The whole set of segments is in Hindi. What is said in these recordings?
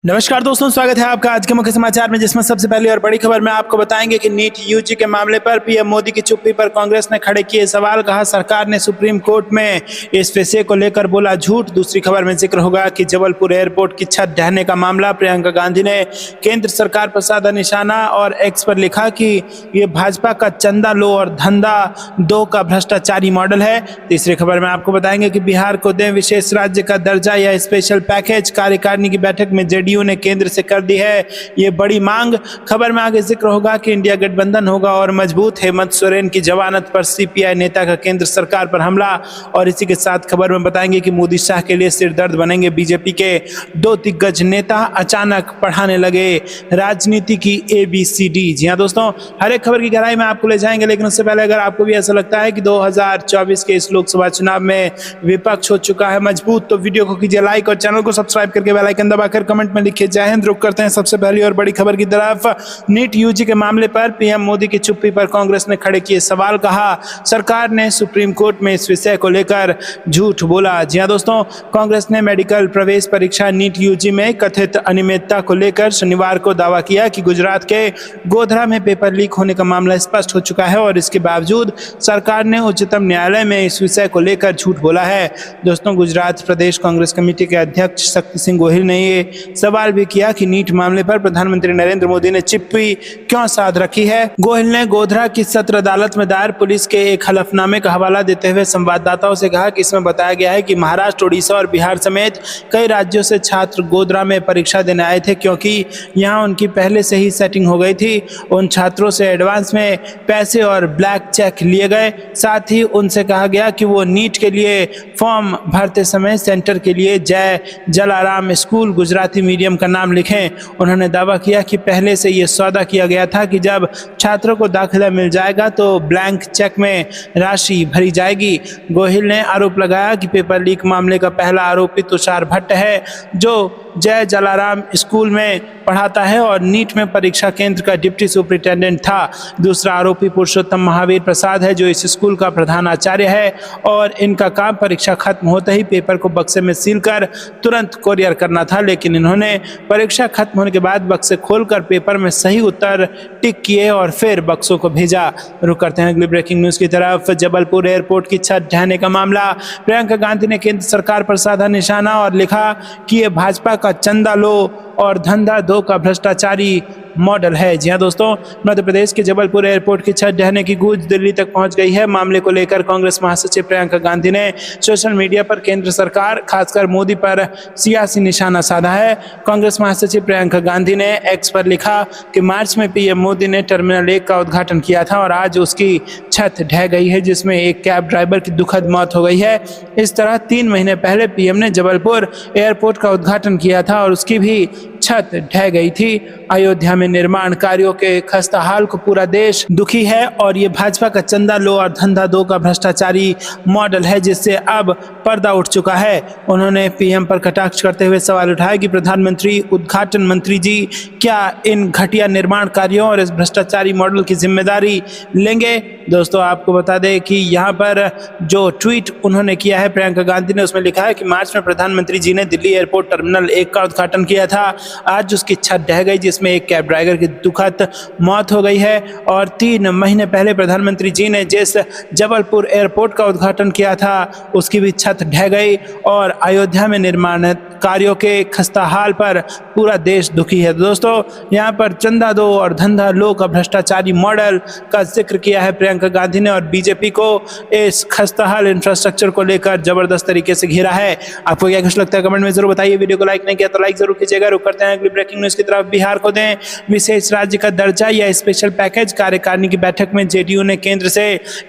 नमस्कार दोस्तों, स्वागत है आपका आज के मुख्य समाचार में, जिसमें सबसे पहली और बड़ी खबर में आपको बताएंगे कि नीट यूजी के मामले पर पीएम मोदी की चुप्पी पर कांग्रेस ने खड़े किए सवाल। कहा सरकार ने सुप्रीम कोर्ट में इस फैसले को लेकर बोला झूठ। दूसरी खबर में जिक्र होगा कि जबलपुर एयरपोर्ट की छत ढहने का मामला, प्रियंका गांधी ने केंद्र सरकार पर साधा निशाना और एक्स पर लिखा कि ये भाजपा का चंदा लो और धंधा दो का भ्रष्टाचारी मॉडल है। तीसरी खबर में आपको बताएंगे कि बिहार को दें विशेष राज्य का दर्जा या स्पेशल पैकेज, कार्यकारिणी की बैठक में जेडीयू ने केंद्र से कर दी है ये बड़ी मांग। खबर में आगे जिक्र होगा कि इंडिया गठबंधन होगा और मजबूत। हेमंत सोरेन की जमानत पर सीपीआई नेता का केंद्र सरकार पर हमला। और इसी के साथ खबर में बताएंगे कि मोदी शाह के लिए सिरदर्द बनेंगे बीजेपी के दो दिग्गज नेता, अचानक पढ़ाने लगे राजनीति की ABCD। जी हाँ दोस्तों, हर एक खबर की गहराई में आपको ले जाएंगे, लेकिन उससे पहले अगर आपको भी ऐसा लगता है कि 2024 के इस लोकसभा चुनाव में विपक्ष हो चुका है मजबूत, तो वीडियो को कीजिए लाइक और चैनल को सब्सक्राइब करके बेल आइकन दबाकर कमेंट में लिखिए जय हिंद। रुक करते हैं सबसे पहली और बड़ी खबर की तरफ। नीट यूजी के मामले पर पीएम मोदी की चुप्पी पर कांग्रेस ने खड़े किए सवाल। कहा सरकार ने सुप्रीम कोर्ट में इस विषय को लेकर झूठ बोला। जी हां दोस्तों, कांग्रेस ने मेडिकल प्रवेश परीक्षा नीट यूजी में कथित अनियमितता को लेकर शनिवार को दावा किया कि गुजरात के गोधरा में पेपर लीक होने का मामला स्पष्ट हो चुका है और इसके बावजूद सरकार ने उच्चतम न्यायालय में इस विषय को लेकर झूठ बोला है। दोस्तों, गुजरात प्रदेश कांग्रेस कमेटी के अध्यक्ष शक्ति सिंह गोहिल ने ये सवाल भी किया कि नीट मामले पर प्रधानमंत्री नरेंद्र मोदी ने चुप्पी क्यों साध रखी है। गोहिल ने गोधरा की सत्र अदालत में दायर पुलिस के एक हलफनामे का हवाला देते हुए संवाददाताओं से कहा कि इसमें बताया गया है कि महाराष्ट्र, उड़ीसा और बिहार समेत कई राज्यों से छात्र गोधरा में परीक्षा देने आए थे, क्योंकि यहाँ उनकी पहले से ही सेटिंग हो गई थी। उन छात्रों से एडवांस में पैसे और ब्लैक चेक लिए गए। साथ ही उनसे कहा गया कि वो नीट के लिए फॉर्म भरते समय सेंटर के लिए जय जलाराम स्कूल गुजराती मीडियम का नाम लिखें। उन्होंने दावा किया कि पहले से ये सौदा किया गया था कि जब छात्रों को दाखिला मिल जाएगा तो ब्लैंक चेक में राशि भरी जाएगी। गोहिल ने आरोप लगाया कि पेपर लीक मामले का पहला आरोपी तुषार भट्ट है, जो जय जलाराम स्कूल में पढ़ाता है और नीट में परीक्षा केंद्र का डिप्टी सुपरिटेंडेंट था। दूसरा आरोपी पुरुषोत्तम महावीर प्रसाद है, जो इस स्कूल का प्रधान आचार्य है और इनका काम परीक्षा खत्म होते ही पेपर को बक्से में सील कर तुरंत कोरियर करना था, लेकिन इन्होंने परीक्षा खत्म होने के बाद बक्से खोलकर पेपर में सही उत्तर टिक किए और फिर बक्सों को भेजा। रुक करते हैं अगली ब्रेकिंग न्यूज की तरफ। जबलपुर एयरपोर्ट की छत ढहने का मामला, प्रियंका गांधी ने केंद्र सरकार पर साधा निशाना और लिखा कि ये भाजपा का चंदा लो और धंधा दो का भ्रष्टाचारी मॉडल है। जी हां दोस्तों, मध्य प्रदेश के जबलपुर एयरपोर्ट की छत ढहने की गूंज दिल्ली तक पहुंच गई है। मामले को लेकर कांग्रेस महासचिव प्रियंका गांधी ने सोशल मीडिया पर केंद्र सरकार, खासकर मोदी पर सियासी निशाना साधा है। कांग्रेस महासचिव प्रियंका गांधी ने एक्स पर लिखा कि मार्च में पीएम मोदी ने टर्मिनल 1 का उद्घाटन किया था और आज उसकी छत ढह गई है, जिसमें एक कैब ड्राइवर की दुखद मौत हो गई है। इस तरह 3 महीने पहले पीएम ने जबलपुर एयरपोर्ट का उद्घाटन किया था और उसकी भी छत ढह गई थी। अयोध्या में निर्माण कार्यों के खस्ता हाल को पूरा देश दुखी है और ये भाजपा का चंदा लो और धंधा दो का भ्रष्टाचारी मॉडल है, जिससे अब पर्दा उठ चुका है। उन्होंने पीएम पर कटाक्ष करते हुए सवाल उठाया कि प्रधानमंत्री, उद्घाटन मंत्री जी क्या इन घटिया निर्माण कार्यों और इस भ्रष्टाचारी मॉडल की जिम्मेदारी लेंगे। दोस्तों, आपको बता दें कि यहाँ पर जो ट्वीट उन्होंने किया है प्रियंका गांधी ने, उसमें लिखा है कि मार्च में प्रधानमंत्री जी ने दिल्ली एयरपोर्ट टर्मिनल 1 का उद्घाटन किया था। आज उसकी छत ढह गई, जिसमें एक कैब ड्राइवर की दुखद मौत हो गई है। और 3 महीने पहले प्रधानमंत्री जी ने जिस जबलपुर एयरपोर्ट का उद्घाटन किया था उसकी भी छत ढह गई और अयोध्या में निर्माण कार्यों के खस्ता हाल पर पूरा देश दुखी है। दोस्तों, यहाँ पर चंदा दो और धंधा लो का भ्रष्टाचारी मॉडल का जिक्र किया है प्रियंका गांधी ने और बीजेपी को इस खस्ता हाल इंफ्रास्ट्रक्चर को लेकर जबरदस्त तरीके से घेरा है। आपको क्या कुछ लगता है कमेंट में जरूर बताइए। वीडियो को लाइक नहीं किया तो लाइक जरूर कीजिएगा। रुक करते हैं अगली ब्रेकिंग न्यूज की तरफ। बिहार को दें विशेष राज्य का दर्जा या स्पेशल पैकेज, कार्यकारिणी की बैठक में जेडीयू ने केंद्र से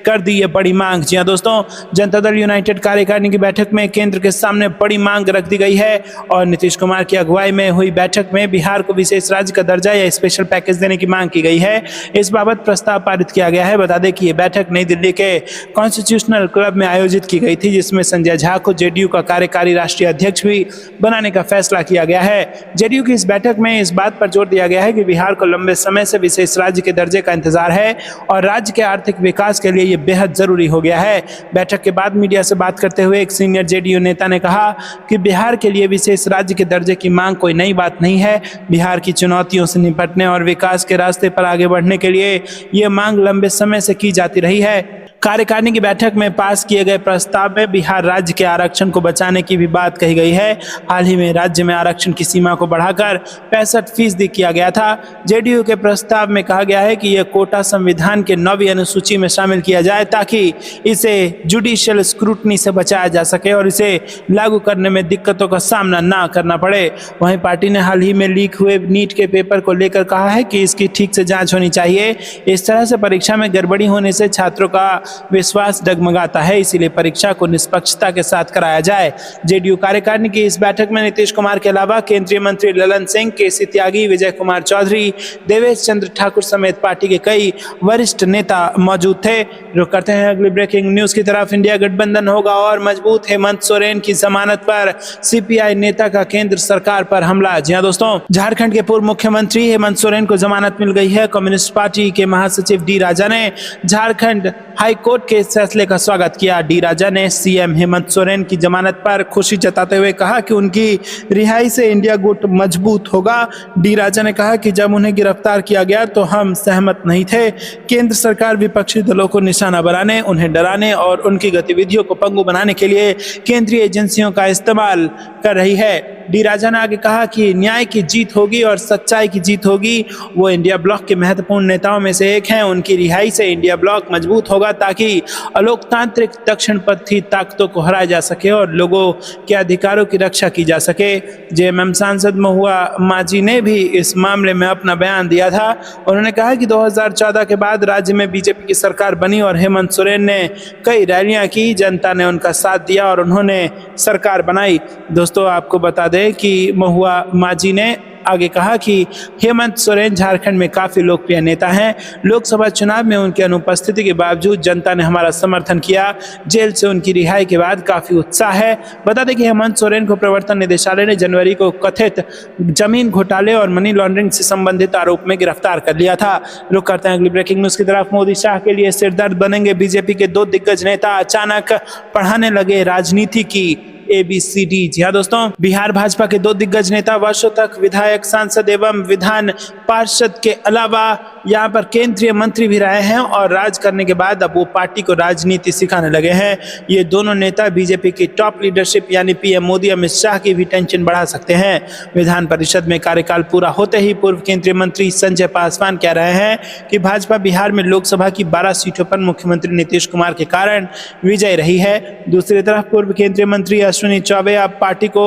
कर दी है बड़ी मांग। जी हां दोस्तों, जनता दल यूनाइटेड कार्यकारिणी की बैठक में केंद्र के सामने बड़ी मांग रख दी गई है और नीतीश कुमार की अगुवाई में हुई बैठक में बिहार को विशेष राज्य का दर्जा या स्पेशल पैकेज देने की मांग की गई है। इस बाबत प्रस्ताव पारित किया गया है। बता दें कि यह बैठक नई दिल्ली के कॉन्स्टिट्यूशनल क्लब में आयोजित की गई थी, जिसमें संजय झा को जेडीयू का कार्यकारी राष्ट्रीय अध्यक्ष भी बनाने का फैसला किया गया है। जेडीयू जेडीयू की इस बैठक में इस बात पर जोर दिया गया है कि बिहार को लंबे समय से विशेष राज्य के दर्जे का इंतजार है और राज्य के आर्थिक विकास के लिए ये बेहद जरूरी हो गया है। बैठक के बाद मीडिया से बात करते हुए एक सीनियर जेडीयू नेता ने कहा कि बिहार के लिए विशेष राज्य के दर्जे की मांग कोई नई बात नहीं है। बिहार की चुनौतियों से निपटने और विकास के रास्ते पर आगे बढ़ने के लिए ये मांग लंबे समय से की जाती रही है। कार्यकारिणी की बैठक में पास किए गए प्रस्ताव में बिहार राज्य के आरक्षण को बचाने की भी बात कही गई है। हाल ही में राज्य में आरक्षण की सीमा को बढ़ाकर 65% किया गया था। जेडीयू के प्रस्ताव में कहा गया है कि यह कोटा संविधान के 9वीं अनुसूची में शामिल किया जाए ताकि इसे जुडिशियल स्क्रूटनी से बचाया जा सके और इसे लागू करने में दिक्कतों का सामना ना करना पड़े। वहीं पार्टी ने हाल ही में लीक हुए नीट के पेपर को लेकर कहा है कि इसकी ठीक से जाँच होनी चाहिए। इस तरह से परीक्षा में गड़बड़ी होने से छात्रों का विश्वास डगमगाता है, इसीलिए परीक्षा को निष्पक्षता के साथ कराया जाए। जेडीयू कार्यकारिणी की इस बैठक में नीतीश कुमार के अलावा केंद्रीय मंत्री ललन सिंह, केसी त्यागी, विजय कुमार चौधरी, देवेश चंद्र ठाकुर समेत पार्टी के कई वरिष्ठ नेता मौजूद थे। रुक करते हैं अगली ब्रेकिंग न्यूज की तरफ। इंडिया गठबंधन होगा और मजबूत, हेमंत सोरेन की जमानत पर सीपीआई नेता का केंद्र सरकार पर हमला। जी हां दोस्तों, झारखंड के पूर्व मुख्यमंत्री हेमंत सोरेन को जमानत मिल गई है। कम्युनिस्ट पार्टी के महासचिव डी राजा ने झारखंड हाई कोर्ट के इस फैसले का स्वागत किया। डी राजा ने सीएम हेमंत सोरेन की जमानत पर खुशी जताते हुए कहा कि उनकी रिहाई से इंडिया गुट मजबूत होगा। डी राजा ने कहा कि जब उन्हें गिरफ्तार किया गया तो हम सहमत नहीं थे। केंद्र सरकार विपक्षी दलों को निशाना बनाने, उन्हें डराने और उनकी गतिविधियों को पंगु बनाने के लिए केंद्रीय एजेंसियों का इस्तेमाल कर रही है। डी राजा ने आगे कहा कि न्याय की जीत होगी और सच्चाई की जीत होगी। वो इंडिया ब्लॉक के महत्वपूर्ण नेताओं में से एक हैं। उनकी रिहाई से इंडिया ब्लॉक मजबूत होगा ताकि अलोकतांत्रिक दक्षिणपंथी ताकतों को हराया जा सके और लोगों के अधिकारों की रक्षा की जा सके। जेएमएम सांसद महुआ माझी ने भी इस मामले में अपना बयान दिया था। उन्होंने कहा कि 2014 के बाद राज्य में बीजेपी की सरकार बनी और हेमंत सोरेन ने कई रैलियां की, जनता ने उनका साथ दिया और उन्होंने सरकार बनाई। दोस्तों, आपको बता दें कि महुआ माझी ने आगे कहा कि हेमंत सोरेन झारखंड में काफी लोकप्रिय नेता हैं। लोकसभा चुनाव में उनकी अनुपस्थिति के बावजूद जनता ने हमारा समर्थन किया। जेल से उनकी रिहाई के बाद काफी उत्साह है। बता दें कि हेमंत सोरेन को प्रवर्तन निदेशालय ने जनवरी को कथित जमीन घोटाले और मनी लॉन्ड्रिंग से संबंधित आरोप में गिरफ्तार कर लिया था। रुक करते हैं अगली ब्रेकिंग न्यूज की तरफ। मोदी शाह के लिए सिरदर्द बनेंगे बीजेपी के 2 दिग्गज नेता, अचानक पढ़ाने लगे राजनीति की ABCD। जी हाँ दोस्तों, बिहार भाजपा के 2 दिग्गज नेता वर्षों तक विधायक, सांसद एवं विधान पार्षद के अलावा यहाँ पर केंद्रीय मंत्री भी रहे हैं और राज करने के बाद अब वो पार्टी को राजनीति सिखाने लगे हैं। ये दोनों नेता बीजेपी की टॉप लीडरशिप यानी पीएम मोदी, अमित शाह की भी टेंशन बढ़ा सकते हैं। विधान परिषद में कार्यकाल पूरा होते ही पूर्व केंद्रीय मंत्री संजय पासवान कह रहे हैं कि भाजपा बिहार में लोकसभा की 12 सीटों पर मुख्यमंत्री नीतीश कुमार के कारण विजय रही है। दूसरी तरफ पूर्व केंद्रीय मंत्री अश्विनी चौबे अब पार्टी को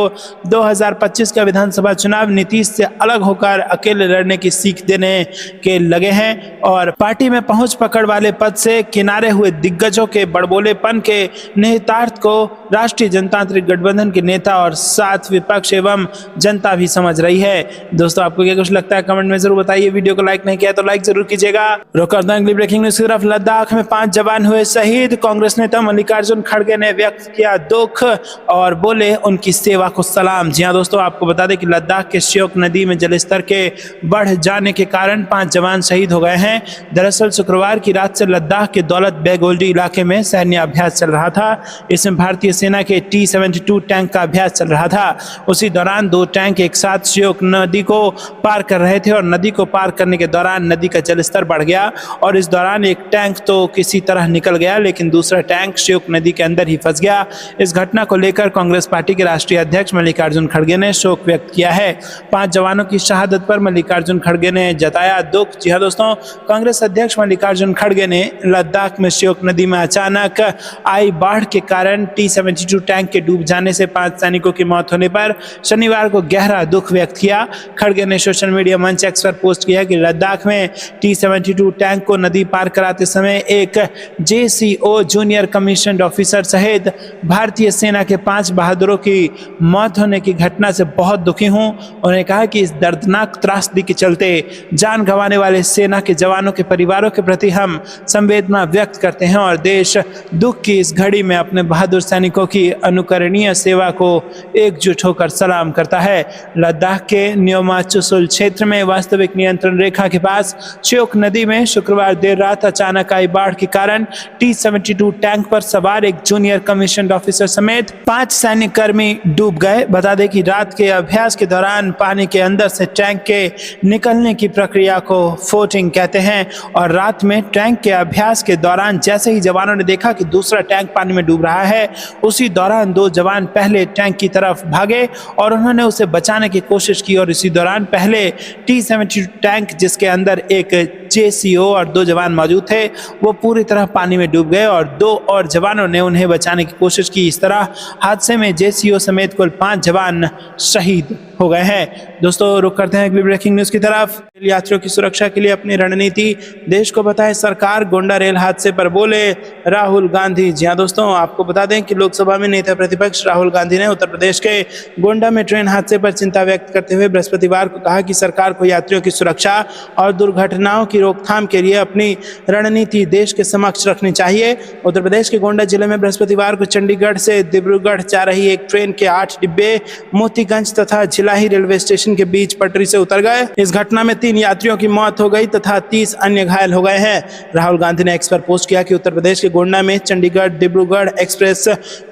2025 का विधानसभा चुनाव नीतीश से अलग होकर अकेले लड़ने की सीख देने के लगे हैं और पार्टी में पहुंच पकड़ वाले पद से किनारे हुए दिग्गजों के बड़बोलेपन के निहितार्थ को राष्ट्रीय जनतांत्रिक गठबंधन के नेता और साथ विपक्ष एवं जनता भी समझ रही है। दोस्तों, आपको क्या कुछ लगता है कमेंट में जरूर बताइए। वीडियो को लाइक नहीं किया तो लाइक जरूर कीजिएगा। रुक करते हैं अगली ब्रेकिंग न्यूज की तरफ। लद्दाख में 5 जवान हुए शहीद। कांग्रेस नेता मल्लिकार्जुन खड़गे ने व्यक्त किया दुख और बोले उनकी सेवा को सलाम। जी हाँ दोस्तों, आपको बता दें कि लद्दाख के श्योक नदी में जलस्तर के बढ़ जाने के कारण 5 जवान शहीद हो गए हैं। दरअसल शुक्रवार की रात से लद्दाख के दौलत बेग ओल्डी इलाके में सैन्य अभ्यास चल रहा था। इसमें भारतीय सेना के T-72 टैंक का अभ्यास चल रहा था। उसी दौरान 2 टैंक एक साथ श्योक नदी को पार कर रहे थे और नदी को पार करने के दौरान नदी का जलस्तर बढ़ गया और इस दौरान एक टैंक तो किसी तरह निकल गया, लेकिन दूसरा टैंक श्योक नदी के अंदर ही फंस गया। इस घटना को लेकर कांग्रेस पार्टी के राष्ट्रीय अध्यक्ष मल्लिकार्जुन खड़गे ने शोक व्यक्त किया है। 5 जवानों की शहादत पर मल्लिकार्जुन खड़गे ने जताया दुख। जी हाँ दोस्तों, कांग्रेस अध्यक्ष मल्लिकार्जुन खड़गे ने लद्दाख में श्योक नदी में अचानक आई बाढ़ के कारण T-72 टैंक के डूब जाने से 5 सैनिकों की मौत होने पर शनिवार को गहरा दुख व्यक्त किया। खड़गे ने सोशल मीडिया मंच X पर पोस्ट किया कि लद्दाख में T-72 टैंक को नदी पार कराते समय एक JCO जूनियर कमीशन्ड ऑफिसर सहित भारतीय सेना के 5 बहादुरों की मौत होने की घटना से बहुत दुखी हूं। उन्होंने कहा कि इस दर्दनाक त्रासदी के चलते जान गंवाने वाले सेना के जवानों के परिवारों के प्रति हम संवेदना व्यक्त करते हैं और देश दुख की इस घड़ी में अपने बहादुर सैनिकों की अनुकरणीय सेवा को एकजुट होकर सलाम करता है। लद्दाख के न्योमा चुशुल क्षेत्र में वास्तविक नियंत्रण रेखा के पास श्योक नदी में शुक्रवार देर रात अचानक आई बाढ़ के कारण T-72 टैंक पर सवार एक जूनियर कमीशन्ड ऑफिसर समेत 5 सैन्य कर्मी डूब गए। बता दें कि रात के अभ्यास के दौरान पानी के अंदर से टैंक के निकलने की प्रक्रिया को फोर्टिंग कहते हैं और रात में टैंक के अभ्यास के दौरान जैसे ही जवानों ने देखा कि दूसरा टैंक पानी में डूब रहा है, उसी दौरान 2 जवान पहले टैंक की तरफ भागे और उन्होंने उसे बचाने की कोशिश की और इसी दौरान पहले T-72 टैंक जिसके अंदर एक JCO और 2 जवान मौजूद थे वो पूरी तरह पानी में डूब गए और 2 और जवानों ने उन्हें बचाने की कोशिश की। इस तरह हादसे में JCO समेत कुल 5 जवान शहीद हो गए हैं। दोस्तों रुक करते हैं अगली ब्रेकिंग न्यूज की तरफ। यात्रियों की सुरक्षा के लिए अपनी रणनीति देश को बताए सरकार, गोंडा रेल हादसे पर बोले राहुल गांधी। जी हाँ दोस्तों, आपको बता दें कि लोकसभा में नेता प्रतिपक्ष राहुल गांधी ने उत्तर प्रदेश के गोंडा में ट्रेन हादसे पर चिंता व्यक्त करते हुए बृहस्पतिवार को कहा कि सरकार को यात्रियों की सुरक्षा और दुर्घटनाओं की रोकथाम के लिए अपनी रणनीति देश के समक्ष रखनी चाहिए। उत्तर प्रदेश के गोंडा जिले में बृहस्पतिवार को चंडीगढ़ से डिब्रूगढ़ जा रही एक ट्रेन के 8 डिब्बे मोतीगंज तथा झिलाही रेलवे स्टेशन के बीच पटरी से उतर गए। इस घटना में 3 यात्रियों की मौत हो गई तथा 30 अन्य घायल हो गए हैं। राहुल गांधी ने एक्स पर पोस्ट किया कि उत्तर प्रदेश के गोंडा में चंडीगढ़ डिब्रूगढ़ एक्सप्रेस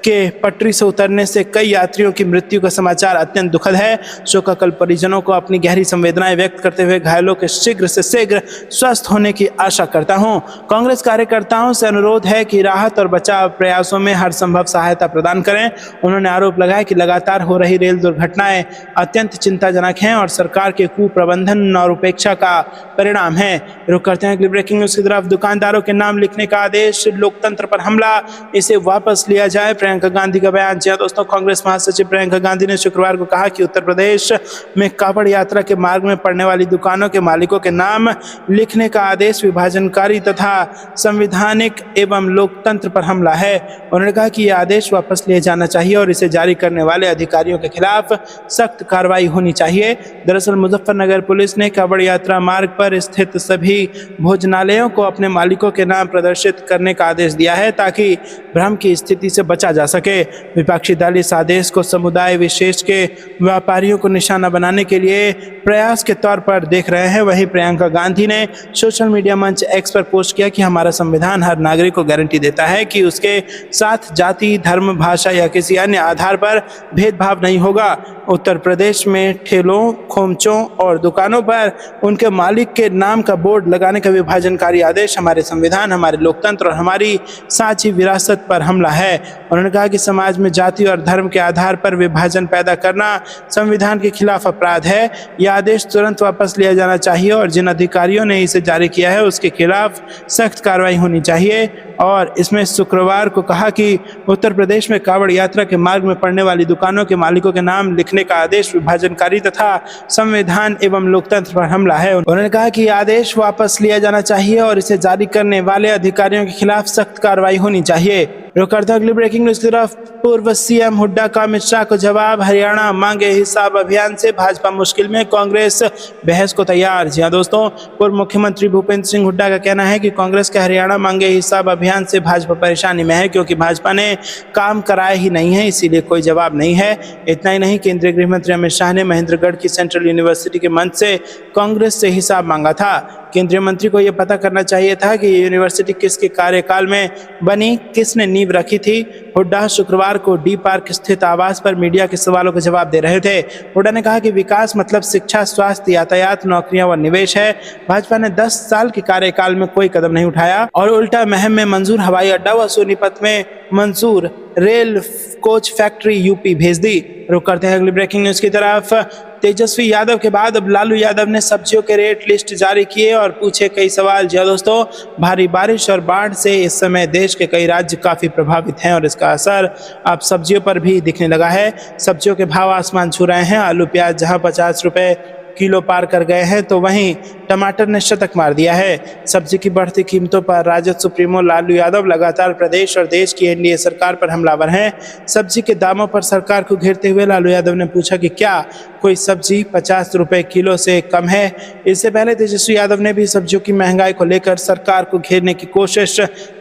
के पटरी से उतरने से कई यात्रियों की मृत्यु का समाचार अत्यंत दुखद है। शोकाकुल परिजनों को अपनी गहरी संवेदनाएं व्यक्त करते हुए घायलों के शीघ्र से शीघ्र स्वस्थ होने की आशा करता हूं। कांग्रेस कार्यकर्ताओं से अनुरोध है कि राहत और बचाव प्रयासों में हर संभव सहायता प्रदान करें। उन्होंने आरोप लगाया कि लगातार हो रही रेल दुर्घटनाएं अत्यंत चिंताजनक हैं और सरकार के कुप्रबंधन और उपेक्षा का परिणाम है। रुक करते हैं अगली ब्रेकिंग न्यूज की तरफ। दुकानदारों के नाम लिखने का आदेश, लोकतंत्र पर हमला, इसे वापस लिया जाए, प्रियंका गांधी का बयान। जी दोस्तों, कांग्रेस महासचिव प्रियंका गांधी ने शुक्रवार को कहा कि उत्तर प्रदेश में कांवड़ यात्रा के मार्ग में पड़ने वाली दुकानों के मालिकों के नाम लिखने का आदेश विभाजनकारी तथा संवैधानिक एवं लोकतंत्र पर हमला है। उन्होंने कहा कि यह आदेश वापस लिया जाना चाहिए और इसे जारी करने वाले अधिकारियों के खिलाफ सख्त कार्रवाई होनी चाहिए। दरअसल मुजफ्फरनगर पुलिस ने कांवड़ यात्रा मार्ग पर स्थित सभी भोजनालयों को अपने मालिकों के नाम प्रदर्शित करने का आदेश दिया है ताकि भ्रम की स्थिति से बचा जा सके। विपक्षी दल इस आदेश को समुदाय विशेष के व्यापारियों को निशाना बनाने के लिए प्रयास के तौर पर देख रहे हैं। वहीं प्रियंका गांधी ने सोशल मीडिया मंच एक्स पर पोस्ट किया कि हमारा संविधान हर नागरिक को गारंटी देता है कि उसके साथ जाति, धर्म, भाषा या किसी अन्य आधार पर भेदभाव नहीं होगा। उत्तर प्रदेश में ठेलों, खोमचों और दुकानों पर उनके मालिक के नाम का बोर्ड लगाने का विभाजनकारी आदेश हमारे संविधान, हमारे लोकतंत्र और हमारी साझी विरासत पर हमला है। उन्होंने कहा कि समाज में जाति और धर्म के आधार पर विभाजन पैदा करना संविधान के खिलाफ अपराध है। यह आदेश तुरंत वापस लिया जाना चाहिए और जिन अधिकारियों ने इसे जारी किया है उसके खिलाफ सख्त कार्रवाई होनी चाहिए। और इसमें शुक्रवार को कहा कि उत्तर प्रदेश में कांवड़ यात्रा के मार्ग में पड़ने वाली दुकानों के मालिकों के नाम लिखने का आदेश विभाजनकारी तथा संविधान एवं लोकतंत्र पर हमला है। उन्होंने कहा कि आदेश वापस लिया जाना चाहिए और इसे जारी करने वाले अधिकारियों के खिलाफ सख्त कार्रवाई होनी चाहिए। रुक करते हैं अगली ब्रेकिंग न्यूज की तरफ। पूर्व सीएम हुड्डा का अमित शाह को जवाब, हरियाणा मांगे हिसाब अभियान से भाजपा मुश्किल में, कांग्रेस बहस को तैयार। जी हाँ दोस्तों, पूर्व मुख्यमंत्री भूपेंद्र सिंह हुड्डा का कहना है कि कांग्रेस के हरियाणा मांगे हिसाब अभियान से भाजपा परेशानी में है क्योंकि भाजपा ने काम कराया ही नहीं है, इसीलिए कोई जवाब नहीं है। इतना ही नहीं, केंद्रीय गृह मंत्री अमित शाह ने महेंद्रगढ़ की सेंट्रल यूनिवर्सिटी के मंच से कांग्रेस से हिसाब मांगा था। केंद्रीय मंत्री को यह पता करना चाहिए था कि ये यूनिवर्सिटी किसके कार्यकाल में बनी, किसने नींव रखी थी। हुड्डा शुक्रवार को डी पार्क स्थित आवास पर मीडिया के सवालों का जवाब दे रहे थे। हुड्डा ने कहा कि विकास मतलब शिक्षा, स्वास्थ्य, यातायात, नौकरियां व निवेश है। भाजपा ने 10 साल के कार्यकाल में कोई कदम नहीं उठाया और उल्टा महम में मंजूर हवाई अड्डा व सोनीपत में मंजूर रेल कोच फैक्ट्री यूपी भेज दी। रुक करते हैं अगली ब्रेकिंग न्यूज की तरफ। तेजस्वी यादव के बाद अब लालू यादव ने सब्जियों के रेट लिस्ट जारी किए और पूछे कई सवाल। जी दोस्तों, भारी बारिश और बाढ़ से इस समय देश के कई राज्य काफी प्रभावित हैं और इसका असर अब सब्जियों पर भी दिखने लगा है। सब्जियों के भाव आसमान छू रहे हैं। आलू प्याज जहां 50 रुपए किलो पार कर गए हैं तो वहीं टमाटर ने शतक मार दिया है। सब्जी की बढ़ती कीमतों पर राजद सुप्रीमो लालू यादव लगातार प्रदेश और देश की एनडीए सरकार पर हमलावर हैं। सब्जी के दामों पर सरकार को घेरते हुए लालू यादव ने पूछा कि क्या कोई सब्जी 50 रुपए किलो से कम है। इससे पहले तेजस्वी यादव ने भी सब्जियों की महंगाई को लेकर सरकार को घेरने की कोशिश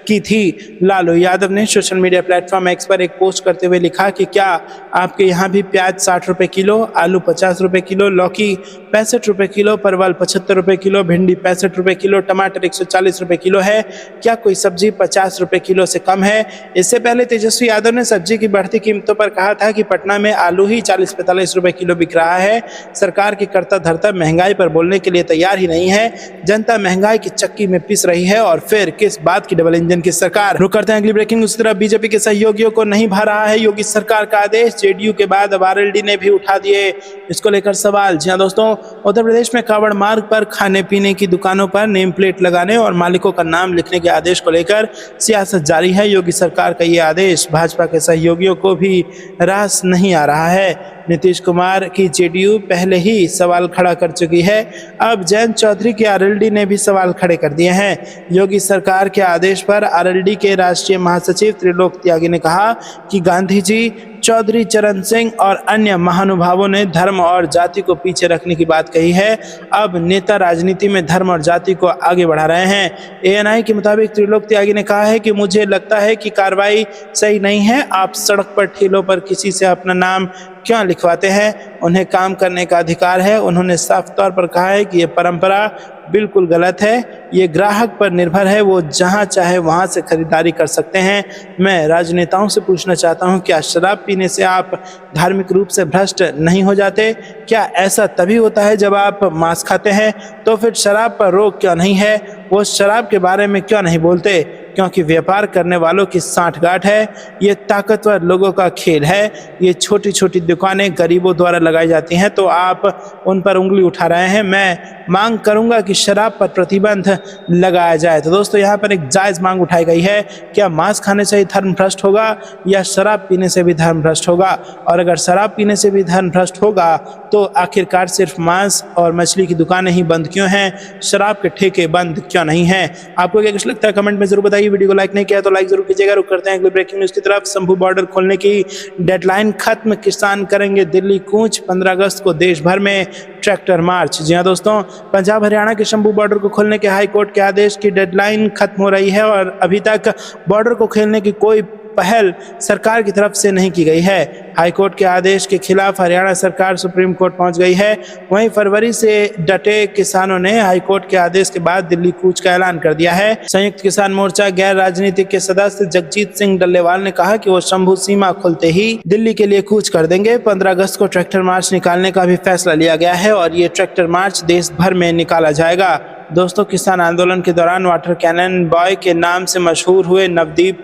की थी। लालू यादव ने सोशल मीडिया प्लेटफॉर्म एक्स पर एक पोस्ट करते हुए लिखा कि क्या आपके यहाँ भी प्याज 60 रुपए किलो, आलू 50 रुपए किलो, लौकी 65 रुपए किलो, परवल 75 रुपए किलो, भिंडी 65 रुपए किलो, टमाटर 140 रुपए किलो है। क्या कोई सब्जी 50 रुपए किलो से कम है। इससे पहले तेजस्वी यादव ने सब्जी की बढ़ती कीमतों पर कहा था कि पटना में आलू ही 40-45 रुपए किलो बिक रहा है। सरकार की करता धरता महंगाई पर बोलने के लिए तैयार ही नहीं है। जनता महंगाई की चक्की में पिस रही है और फिर किस बात की डबल इंजन की सरकार। रुक करते हैं अगली ब्रेकिंग न्यूज की तरफ। बीजेपी के सहयोगियों को नहीं भा रहा है योगी सरकार का आदेश। जेडीयू के बाद अब आरएलडी ने भी उठा दिए इसको लेकर सवाल। जी हां दोस्तों, उत्तर प्रदेश में कांवड़ मार्ग पर खाने पीने की दुकानों पर नेम प्लेट लगाने और मालिकों का नाम लिखने के आदेश को लेकर सियासत जारी है। योगी सरकार का ये आदेश भाजपा के सहयोगियों को भी रास नहीं आ रहा है। नीतीश कुमार की जेडीयू पहले ही सवाल खड़ा कर चुकी है। अब जयंत चौधरी के आरएलडी ने भी सवाल खड़े कर दिए हैं। योगी सरकार के आदेश पर आरएलडी के राष्ट्रीय महासचिव त्रिलोक त्यागी ने कहा कि गांधी जी, चौधरी चरण सिंह और अन्य महानुभावों ने धर्म और जाति को पीछे रखने की बात कही है। अब नेता राजनीति में धर्म और जाति को आगे बढ़ा रहे हैं। एएनआई के मुताबिक त्रिलोक त्यागी ने कहा है कि मुझे लगता है कि कार्रवाई सही नहीं है। आप सड़क पर ठेलों पर किसी से अपना नाम क्यों लिखवाते हैं। उन्हें काम करने का अधिकार है। उन्होंने साफ तौर पर कहा है कि ये परंपरा बिल्कुल गलत है। ये ग्राहक पर निर्भर है, वो जहां चाहे वहां से खरीदारी कर सकते हैं। मैं राजनेताओं से पूछना चाहता हूं, क्या शराब पीने से आप धार्मिक रूप से भ्रष्ट नहीं हो जाते? क्या ऐसा तभी होता है जब आप मांस खाते हैं? तो फिर शराब पर रोक क्यों नहीं है? वो शराब के बारे में क्यों नहीं बोलते? क्योंकि व्यापार करने वालों की सांठगांठ है। ये ताकतवर लोगों का खेल है। ये छोटी छोटी दुकानें गरीबों द्वारा लगाई जाती हैं तो आप उन पर उंगली उठा रहे हैं। मैं मांग करूंगा कि शराब पर प्रतिबंध लगाया जाए। तो दोस्तों, यहाँ पर एक जायज़ मांग उठाई गई है। क्या मांस खाने से ही धर्म भ्रष्ट होगा या शराब पीने से भी धर्म भ्रष्ट होगा? और अगर शराब पीने से भी धर्म भ्रष्ट होगा तो आखिरकार सिर्फ मांस और मछली की दुकानें ही बंद क्यों हैं? शराब के ठेके बंद क्यों नहीं हैं? आपको क्या कुछ लगता है कमेंट में जरूर बताइए। वीडियो को लाइक नहीं किया तो लाइक जरूर कीजिएगा। रुक करते हैं अगली ब्रेकिंग न्यूज की तरफ। शंभू बॉर्डर खोलने की डेडलाइन खत्म, किसान करेंगे दिल्ली कूच। 15 अगस्त को देश भर में ट्रैक्टर मार्च। जी हां दोस्तों, पंजाब हरियाणा के शंभू बॉर्डर को खोलने के हाई कोर्ट के आदेश की डेडलाइन खत्म हो रही है और अभी तक बॉर्डर को खोलने की कोई पहल सरकार की तरफ से नहीं की गई है। हाईकोर्ट के आदेश के खिलाफ हरियाणा सरकार सुप्रीम कोर्ट पहुंच गई है। वहीं फरवरी से डटे किसानों ने हाईकोर्ट के आदेश के बाद दिल्ली कूच का ऐलान कर दिया है। संयुक्त किसान मोर्चा गैर राजनीतिक के सदस्य जगजीत सिंह डल्लेवाल ने कहा कि वो शंभू सीमा खुलते ही दिल्ली के लिए कूच कर देंगे। 15 अगस्त को ट्रैक्टर मार्च निकालने का भी फैसला लिया गया है और ये ट्रैक्टर मार्च देश भर में निकाला जाएगा। दोस्तों, किसान आंदोलन के दौरान वाटर कैनन बॉय के नाम से मशहूर हुए नवदीप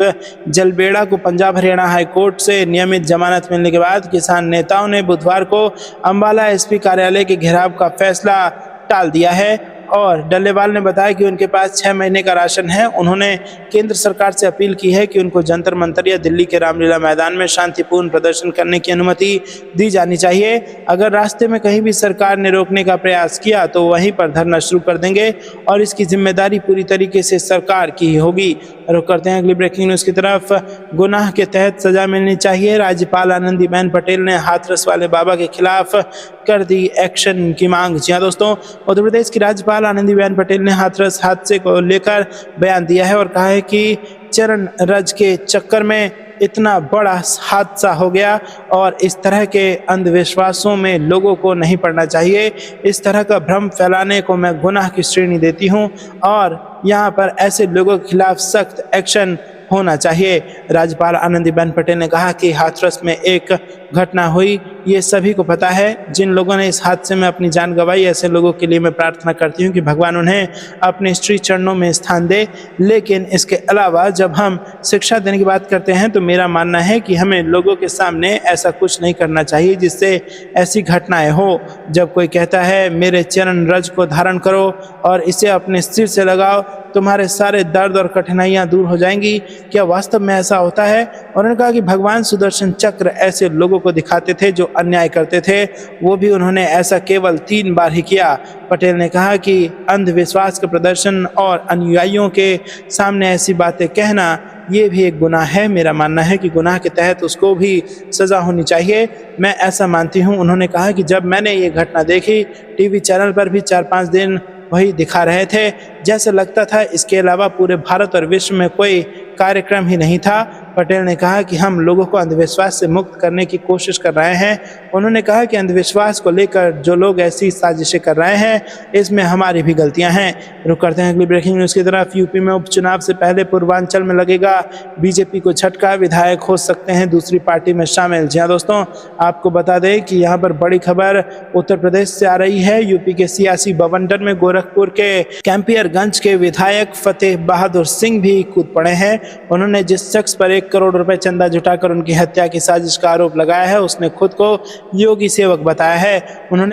जलबेड़ा को पंजाब हरियाणा हाईकोर्ट से नियमित जमानत मिलने के बाद किसान नेताओं ने बुधवार को अंबाला एसपी कार्यालय के घेराव का फैसला टाल दिया है। और डल्लेवाल ने बताया कि उनके पास 6 महीने का राशन है। उन्होंने केंद्र सरकार से अपील की है कि उनको जंतर मंतर या दिल्ली के रामलीला मैदान में शांतिपूर्ण प्रदर्शन करने की अनुमति दी जानी चाहिए। अगर रास्ते में कहीं भी सरकार ने रोकने का प्रयास किया तो वहीं पर धरना शुरू कर देंगे और इसकी जिम्मेदारी पूरी तरीके से सरकार की ही होगी। रुक करते हैं अगली ब्रेकिंग न्यूज की तरफ। गुनाह के तहत सजा मिलनी चाहिए, राज्यपाल आनंदीबेन पटेल ने हाथरस वाले बाबा के खिलाफ कर दी एक्शन की मांग। जी हां दोस्तों, उत्तर प्रदेश की राज्यपाल आनंदीबेन पटेल ने हाथरस हादसे को लेकर बयान दिया है और कहा है कि चरण रज के चक्कर में इतना बड़ा हादसा हो गया और इस तरह के अंधविश्वासों में लोगों को नहीं पड़ना चाहिए। इस तरह का भ्रम फैलाने को मैं गुनाह की श्रेणी देती हूं और यहाँ पर ऐसे लोगों के खिलाफ सख्त एक्शन होना चाहिए। राज्यपाल आनंदीबेन पटेल ने कहा कि हाथरस में एक घटना हुई, ये सभी को पता है। जिन लोगों ने इस हादसे में अपनी जान गंवाई, ऐसे लोगों के लिए मैं प्रार्थना करती हूँ कि भगवान उन्हें अपने श्री चरणों में स्थान दे। लेकिन इसके अलावा जब हम शिक्षा देने की बात करते हैं तो मेरा मानना है कि हमें लोगों के सामने ऐसा कुछ नहीं करना चाहिए जिससे ऐसी घटनाएं हो। जब कोई कहता है मेरे चरण रज को धारण करो और इसे अपने सिर से लगाओ तुम्हारे सारे दर्द और कठिनाइयां दूर हो जाएंगी। क्या वास्तव में ऐसा होता है? और उन्होंने कहा कि भगवान सुदर्शन चक्र ऐसे लोगों को दिखाते थे जो अन्याय करते थे, वो भी उन्होंने ऐसा केवल 3 बार ही किया। पटेल ने कहा कि अंधविश्वास का प्रदर्शन और अनुयायियों के सामने ऐसी बातें कहना ये भी एक गुनाह है। मेरा मानना है कि गुनाह के तहत उसको भी सज़ा होनी चाहिए, मैं ऐसा मानती हूँ। उन्होंने कहा कि जब मैंने ये घटना देखी, टीवी चैनल पर भी 4-5 दिन वही दिखा रहे थे, जैसे लगता था इसके अलावा पूरे भारत और विश्व में कोई कार्यक्रम ही नहीं था। पटेल ने कहा कि हम लोगों को अंधविश्वास से मुक्त करने की कोशिश कर रहे हैं। उन्होंने कहा कि अंधविश्वास को लेकर जो लोग ऐसी साजिशें कर रहे हैं, इसमें हमारी भी गलतियां हैं। रुक करते हैं अगली ब्रेकिंग न्यूज़ की तरफ। यूपी में उपचुनाव से पहले पूर्वांचल में लगेगा बीजेपी को झटका, विधायक हो सकते हैं दूसरी पार्टी में शामिल। जी हाँ दोस्तों, आपको बता दें कि यहाँ पर बड़ी खबर उत्तर प्रदेश से आ रही है। यूपी के सियासी बवंडर में गोरखपुर के कैंपियरगंज के विधायक फतेह बहादुर सिंह भी कूद पड़े हैं। उन्होंने जिस शख्स पर 1 करोड़ रुपए चंदा जुटाकर उनकी हत्या की साजिश का आरोप लगाया है, उसने खुद को योगी सेवक बताया है। उन्होंने